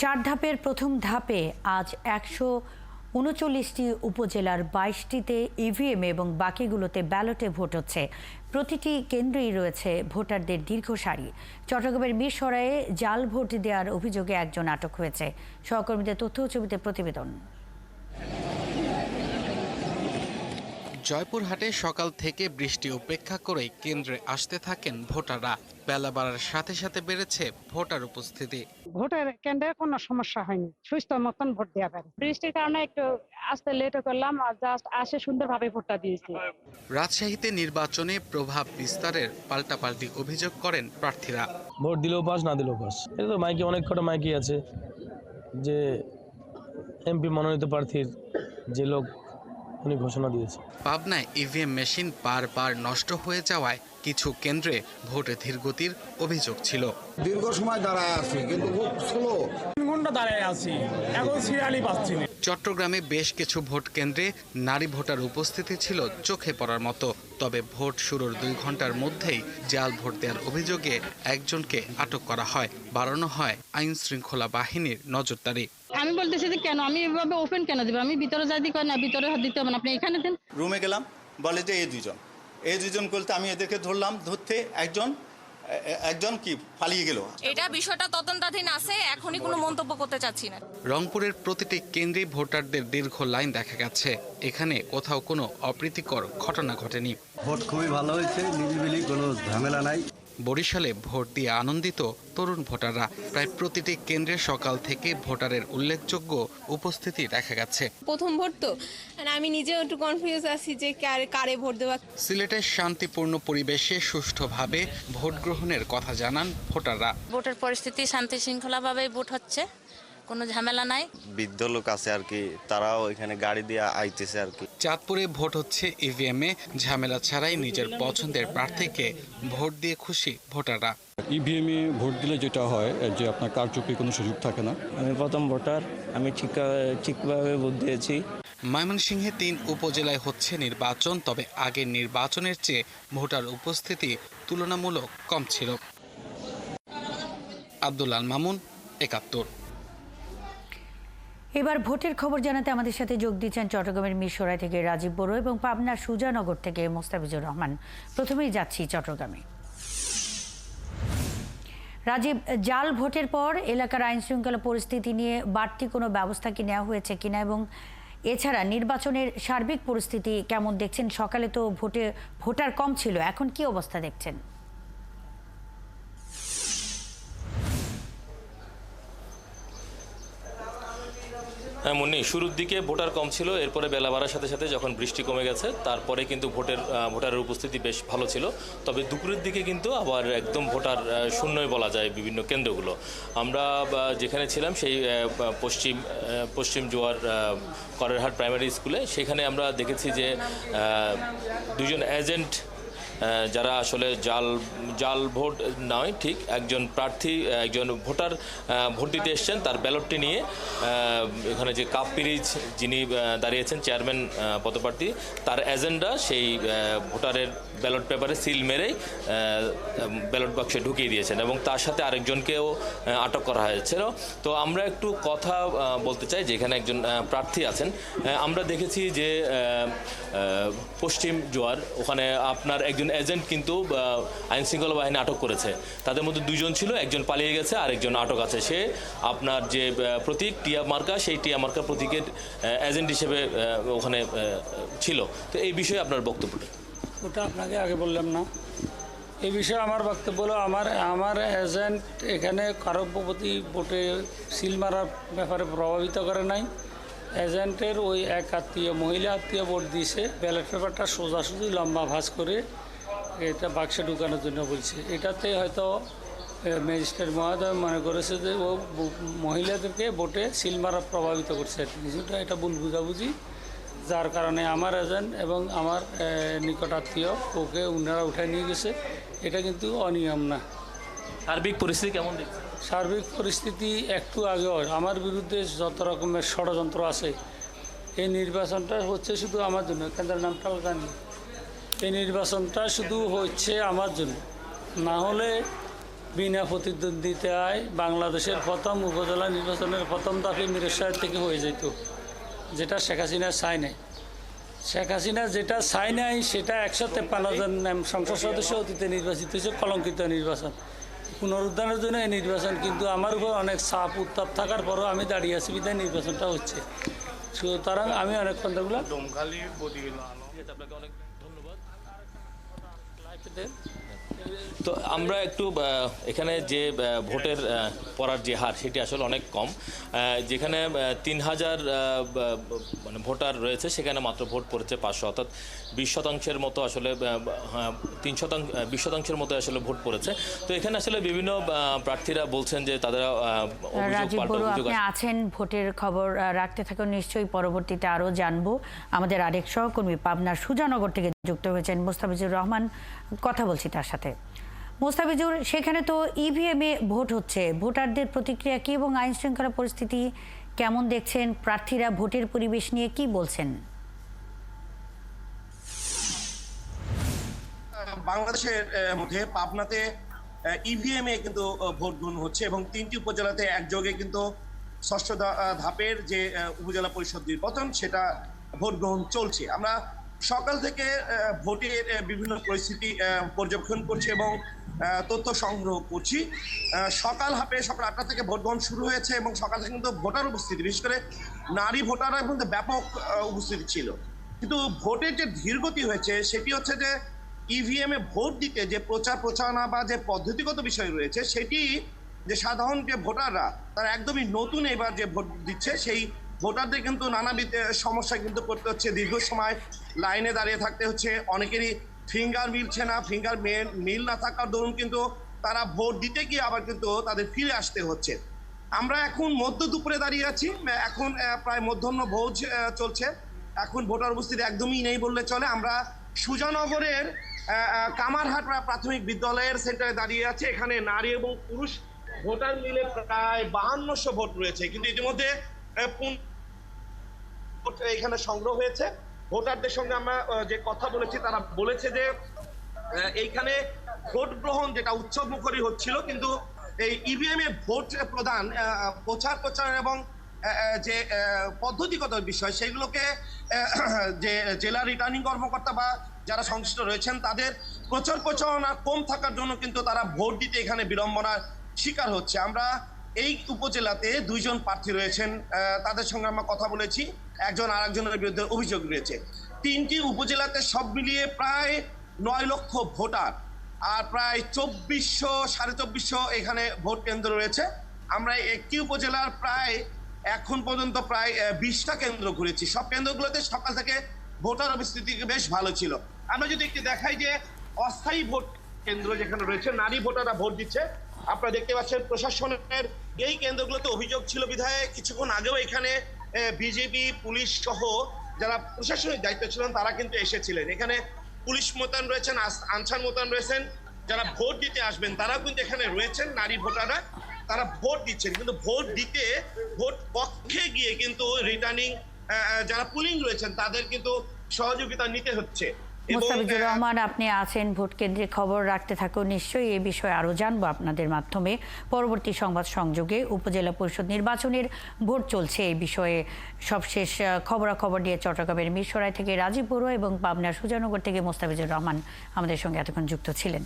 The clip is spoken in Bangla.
চার ধাপের প্রথম ধাপে আজ ১৩৯টি উপজেলার ২২টিতে ইভিএম এবং বাকিগুলোতে ব্যালটে ভোট হচ্ছে। প্রতিটি কেন্দ্রেই রয়েছে ভোটারদের দীর্ঘ সারি। চট্টগ্রামের মিরসরাইয়ে জাল ভোট দেওয়ার অভিযোগে একজন আটক হয়েছে। সহকর্মীদের তথ্য ও ছবিতে প্রতিবেদন। জয়পুরহাটে সকাল থেকে বৃষ্টি উপেক্ষা করেই কেন্দ্রে আসতে থাকেন ভোটাররা। বেলা বাড়ার সাথে সাথে বেড়েছে ভোটার উপস্থিতি। ভোটের কেন্দ্রে কোনো সমস্যা হয়নি, সুস্থ মতন ভোট দেওয়া পারে। বৃষ্টির কারণে একটু আসতে লেট করলাম, আর জাস্ট আসে সুন্দরভাবে ভোটটা দিয়েছি। রাজশাহীতে নির্বাচনে প্রভাব বিস্তারের পাল্টাপাল্টি অভিযোগ করেন প্রার্থীরা। ভোট দিলেও পাস, না দিলেও পাস। এটা তো মাইকে অনেক কটা মাইকি আছে যে এমপি মনোনীত প্রার্থীর যে লোক উনি ঘোষণা দিয়েছে। পাবনায় ইভিএম মেশিন বারবার নষ্ট হয়ে যাওয়ায় কিছু কেন্দ্রে ভোটে ধীরগতির অভিযোগ ছিল। দীর্ঘ সময় দাঁড়ায় আছি কিন্তু খুব স্লো। 3 ঘন্টা দাঁড়ায় আছি, এখন সিরিয়ালই পাচ্ছি না। চট্টগ্রামে বেশ কিছু ভোট কেন্দ্রে নারী ভোটার উপস্থিতি ছিল চোখে পড়ার মতো। তবে ভোট শুরুর 2 ঘন্টার মধ্যেই জাল ভোট দেওয়ার অভিযোগে একজনকে আটক করা হয়। বাড়ানো হয় আইন শৃঙ্খলা বাহিনীর নজরদারি। আমি বলতেছি যে কেন আমি এভাবে ওপেন কেন দিব? আমি ভিতরে যাই দিই, না ভিতরে দিতে হবে না, আপনি এখানে দেন। রুমে গেলাম, বলে যে এই দুজন বলতে আমি এদেরকে ধরলাম, ধরতে একজন কি পালিয়ে গেল। এটা বিষয়টা তদন্তাধীন আছে, এখনই কোনো মন্তব্য করতে চাচ্ছি না। রংপুরের প্রতিটি কেন্দ্রে ভোটারদের দীর্ঘ লাইন দেখা গেছে। এখানে কোথাও কোনো অপ্রীতিকর ঘটনা ঘটেনি। ভোট খুবই ভালো হয়েছে, নিরিবিলি, কোনো ঝামেলা নাই। বরিশালে ভোট দিয়ে আনন্দিত তরুণ ভোটাররা। প্রায় প্রতিটি কেন্দ্রে সকাল থেকে ভোটারের উল্লেখযোগ্য উপস্থিতি দেখা গেছে। প্রথম ভোট তো আমি নিজেও একটু কনফিউজ আছি যে কারে ভোট দেওয়া। সিলেটের শান্তিপূর্ণ পরিবেশে সুষ্ঠুভাবে ভোট গ্রহণের কথা জানান ভোটাররা। ভোটের পরিস্থিতি শান্তি শৃঙ্খলাভাবেই ভোট হচ্ছে, কোনো ঝামেলা নাই। বৃদ্ধ লোক আছে আর কি, তারাও এখানে গাড়ি দিয়ে আইতেছে আর কি। চাঁদপুরে ভোট হচ্ছে ইভিএমে, ঝামেলা ছাড়াই নিজের পছন্দের প্রার্থীকে ভোট দিয়ে খুশি ভোটাররা। ইভিএমে ভোট দিলে যেটা হয় যে আপনার কারচুপির কোনো সুযোগ থাকে না। আমি প্রথম ভোটার, আমি ঠিকভাবে ভোট দিয়েছি। ময়মনসিংহে 3 উপজেলায় হচ্ছে নির্বাচন, তবে আগের নির্বাচনের চেয়ে ভোটার উপস্থিতি তুলনামূলক কম ছিল। আব্দুল আল মামুন, ৭১। এবার ভোটের খবর জানাতে আমাদের সাথে যোগ দিচ্ছেন চট্টগ্রামের মিরসরাই থেকে রাজীব বড়ুয়া এবং পাবনার সুজানগর থেকে মোস্তাফিজুর রহমান। প্রথমেই যাচ্ছি চট্টগ্রামে। রাজীব, জাল ভোটের পর এলাকার আইন শৃঙ্খলা পরিস্থিতি নিয়ে বাড়তি কোনো ব্যবস্থা কি নেওয়া হয়েছে কিনা, এবং এছাড়া নির্বাচনের সার্বিক পরিস্থিতি কেমন দেখছেন? সকালে তো ভোটার কম ছিল, এখন কি অবস্থা দেখছেন? হ্যাঁ মুন্নি, শুরুর দিকে ভোটার কম ছিল, এরপরে বেলা বাড়ার সাথে সাথে যখন বৃষ্টি কমে গেছে তারপরে কিন্তু ভোটারের উপস্থিতি বেশ ভালো ছিল। তবে দুপুরের দিকে কিন্তু আবার একদম ভোটার শূন্যই বলা যায় বিভিন্ন কেন্দ্রগুলো। আমরা যেখানে ছিলাম সেই পশ্চিম জোয়ার করেরহাট প্রাইমারি স্কুলে, সেখানে আমরা দেখেছি যে 2 জন এজেন্ট যারা আসলে জাল ভোট নয়, ঠিক একজন প্রার্থী, একজন ভোটার ভোট দিতে এসছেন, তার ব্যালটটি নিয়ে এখানে যে কাপ পিরিজ যিনি দাঁড়িয়েছেন চেয়ারম্যান পদপ্রার্থী, তার এজেন্ডা সেই ভোটারের ব্যালট পেপারে সিল মেরেই ব্যালট বাক্সে ঢুকিয়ে দিয়েছেন এবং তার সাথে আরেকজনকেও আটক করা হয়েছে। তো আমরা একটু কথা বলতে চাই যে এখানে একজন প্রার্থী আছেন। আমরা দেখেছি যে পশ্চিম জোয়ার ওখানে আপনার একজন এজেন্ট কিন্তু আইন শৃঙ্খলা বাহিনী আটক করেছে। তাদের মধ্যে 2 জন ছিল, একজন পালিয়ে গেছে, আরেকজন আটক আছে। সে আপনার যে প্রতীক টিয়া মার্কা, সেই টিয়া মার্কা প্রতীকের এজেন্ট হিসেবে ওখানে ছিল। তো এই বিষয়ে আপনার বক্তব্যটা? ওটা আপনাকে আগে বললাম না। এই বিষয়ে আমার বক্তব্য হলো, আমার এজেন্ট এখানে কারো প্রতি ভোটে সিল মারার ব্যাপারে প্রভাবিত করে নাই। এজেন্টের ওই এক আত্মীয়, মহিলা আত্মীয় ভোট দিয়েছে, ব্যালট পেপারটা সোজাসুজি লম্বা ভাঁজ করে এটা বাক্সে ঢুকানোর জন্য বলছে। এটাতে হয়তো ম্যাজিস্ট্রেট মহোদয় মনে করেছে যে ও মহিলাদেরকে ভোটে সিল মারা প্রভাবিত করছে। কিছুটা এটা ভুল বুঝাবুঝি, যার কারণে আমার এজেন্ট এবং আমার নিকট আত্মীয় ওকে উনারা উঠায় নিয়ে গেছে। এটা কিন্তু অনিয়ম না। সার্বিক পরিস্থিতি কেমন দেখছেন? সার্বিক পরিস্থিতি একটু আগেও আমার বিরুদ্ধে যত রকমের ষড়যন্ত্র আছে, এই নির্বাচনটা হচ্ছে শুধু আমার জন্য, কেন্দ্রের নামটাও জানি, এই নির্বাচনটা শুধু হচ্ছে আমার জন্য। না হলে বিনা প্রতিদ্বন্দ্বিতায় বাংলাদেশের প্রথম উপজেলা নির্বাচনের প্রথম ধাপে মিরর সাহেব থেকে হয়ে যেত, যেটা শেখ হাসিনা চায় নাই। শেখ হাসিনা যেটা চায় নাই সেটা 153 জন সংসদ সদস্য অতীতে নির্বাচিত হয়েছে, কলঙ্কিত নির্বাচন। পুনরুদ্ধারের জন্য এই নির্বাচন, কিন্তু আমার উপর অনেক চাপ উত্তাপ থাকার পরও আমি দাঁড়িয়ে আছি, বিধায় নির্বাচনটা হচ্ছে। সুতরাং আমি অনেক কথাগুলো আপনাকে অনেক ধন্যবাদ। তো আমরা একটু এখানে যে ভোটের পড়ার যে হার সেটি আসলে অনেক কম। যেখানে 3000 মানে ভোটার রয়েছে সেখানে মাত্র ভোট পড়েছে 500, অর্থাৎ 20% মতো আসলে 20% মতো আসলে ভোট পড়েছে। তো এখানে আসলে বিভিন্ন প্রার্থীরা বলছেন যে তারা রাজীব বড়ুয়া, আপনি আছেন, ভোটের খবর রাখতে থাকুন, নিশ্চয়ই পরবর্তীতে আরও জানবো। আমাদের আরেক সহকর্মী পাবনার সুজানগর থেকে যুক্ত হয়েছেন মোস্তাফিজুর রহমান, কথা বলছি তার সাথে। মোস্তাফিজুর, সেখানে তো ইভিএমে ভোট হচ্ছে, ভোটারদের প্রতিক্রিয়া কি এবং আইন শৃঙ্খলা পরিস্থিতি কেমন দেখছেন? প্রার্থীরা ভোটের পরিবেশ নিয়ে কি বলছেন? বাংলাদেশের মধ্যে পাবনাতে ইভিএমে কিন্তু ভোট গ্রহণ হচ্ছে এবং 3টি উপজেলাতে একযোগে কিন্তু 6ষ্ঠ ধাপের যে উপজেলা পরিষদ নির্বাচন সেটা ভোট গ্রহণ চলছে। আমরা সকাল থেকে ভোটের বিভিন্ন পরিস্থিতি পর্যবেক্ষণ করছি এবং তথ্য সংগ্রহ করছি। সকাল 8টা থেকে ভোট গ্রহণ শুরু হয়েছে এবং সকাল থেকে কিন্তু ভোটার উপস্থিতি, বিশেষ করে নারী ভোটাররা কিন্তু ব্যাপক উপস্থিতি ছিল। কিন্তু ভোটের যে ধীরগতি হয়েছে সেটি হচ্ছে যে ইভিএমে ভোট দিতে যে প্রচারণা বা যে পদ্ধতিগত বিষয় রয়েছে সেটি যে সাধারণ যে ভোটাররা তারা একদমই নতুন এবার যে ভোট দিচ্ছে সেই ভোটারদের কিন্তু নানাবিধ সমস্যায় কিন্তু পড়তে হচ্ছে। দীর্ঘ সময় লাইনে দাঁড়িয়ে থাকতে হচ্ছে, অনেকেরই ফিঙ্গার মিলছে না, ফিঙ্গার মিল না থাকার দরুন কিন্তু তারা ভোট দিতে গিয়ে আবার কিন্তু তাদের ফিরে আসতে হচ্ছে। আমরা এখন মধ্য দুপুরে দাঁড়িয়ে আছি, এখন প্রায় মধ্যাহ্ন ভোজ চলছে, এখন ভোটার উপস্থিতি একদমই নেই বললে চলে। আমরা সুজানগরের কামারহাট প্রাথমিক বিদ্যালয়ের সেন্টারে দাঁড়িয়ে আছে। এখানে নারী এবং পুরুষ ভোটার মিলে প্রায় 5200 ভোট রয়েছে, কিন্তু ইতিমধ্যে এখানে সংগ্রহ হয়েছে। ভোটারদের সঙ্গে আমরা যে কথা বলেছি তারা বলেছে যে এইখানে ভোট গ্রহণ যেটা উৎসব মুখরী হচ্ছিল, কিন্তু এই ইভিএম এ ভোট প্রদান, প্রচার এবং যে পদ্ধতিগত বিষয় সেগুলোকে যে জেলা রিটার্নিং কর্মকর্তা বা যারা সংশ্লিষ্ট রয়েছেন তাদের প্রচারণা কম থাকার জন্য কিন্তু তারা ভোট দিতে এখানে বিড়ম্বনার শিকার হচ্ছে। আমরা এই উপজেলাতে 2 জন প্রার্থী রয়েছেন, তাদের সঙ্গে আমরা কথা বলেছি, একজন আরেকজনের বিরুদ্ধে অভিযোগ রয়েছে। 3টি উপজেলাতে সব মিলিয়ে প্রায় 9 লক্ষ ভোটার আর প্রায় 2400-2450 এখানে ভোট কেন্দ্র রয়েছে। আমরা একটি উপজেলার প্রায় এখন পর্যন্ত প্রায় 20টা কেন্দ্র ঘুরেছি। সব কেন্দ্রগুলোতে সকাল থেকে ভোটার উপস্থিতি বেশ ভালো ছিল। আমরা যদি একটু দেখাই যে অস্থায়ী ভোট কেন্দ্র যেখানে রয়েছে, নারী ভোটাররা ভোট দিচ্ছে, আপনারা দেখতে পাচ্ছেন প্রশাসনের এই কেন্দ্রগুলোতে অভিযোগ ছিল বিধায় কিছুক্ষণ আগেও এখানে বিজেপি পুলিশ সহ যারা প্রশাসনিক দায়িত্ব ছিলেন তারা কিন্তু এসেছিলেন। এখানে পুলিশ মোতায়েন রয়েছেন, আনসার মোতায়েন রয়েছেন, যারা ভোট দিতে আসবেন তারাও কিন্তু এখানে রয়েছেন। নারী ভোটাররা তারা ভোট দিচ্ছেন, কিন্তু ভোট দিতে ভোট কক্ষে গিয়ে কিন্তু রিটার্নিং যারা পুলিং রয়েছেন তাদের কিন্তু সহযোগিতা নিতে হচ্ছে। মোস্তাফিজুর রহমান, আপনি আছেন ভোট কেন্দ্রে, খবর রাখতে থাকুন, নিশ্চয়ই এই বিষয়ে আরও জানবো আপনাদের মাধ্যমে। পরবর্তী সংবাদ সংযোগে উপজেলা পরিষদ নির্বাচনের ভোট চলছে, এই বিষয়ে সবশেষ খবরাখবর নিয়ে চট্টগ্রামের মিরসরাই থেকে রাজীব বড়ুয়া এবং পাবনার সুজানগর থেকে মোস্তাফিজুর রহমান আমাদের সঙ্গে এতক্ষণ যুক্ত ছিলেন।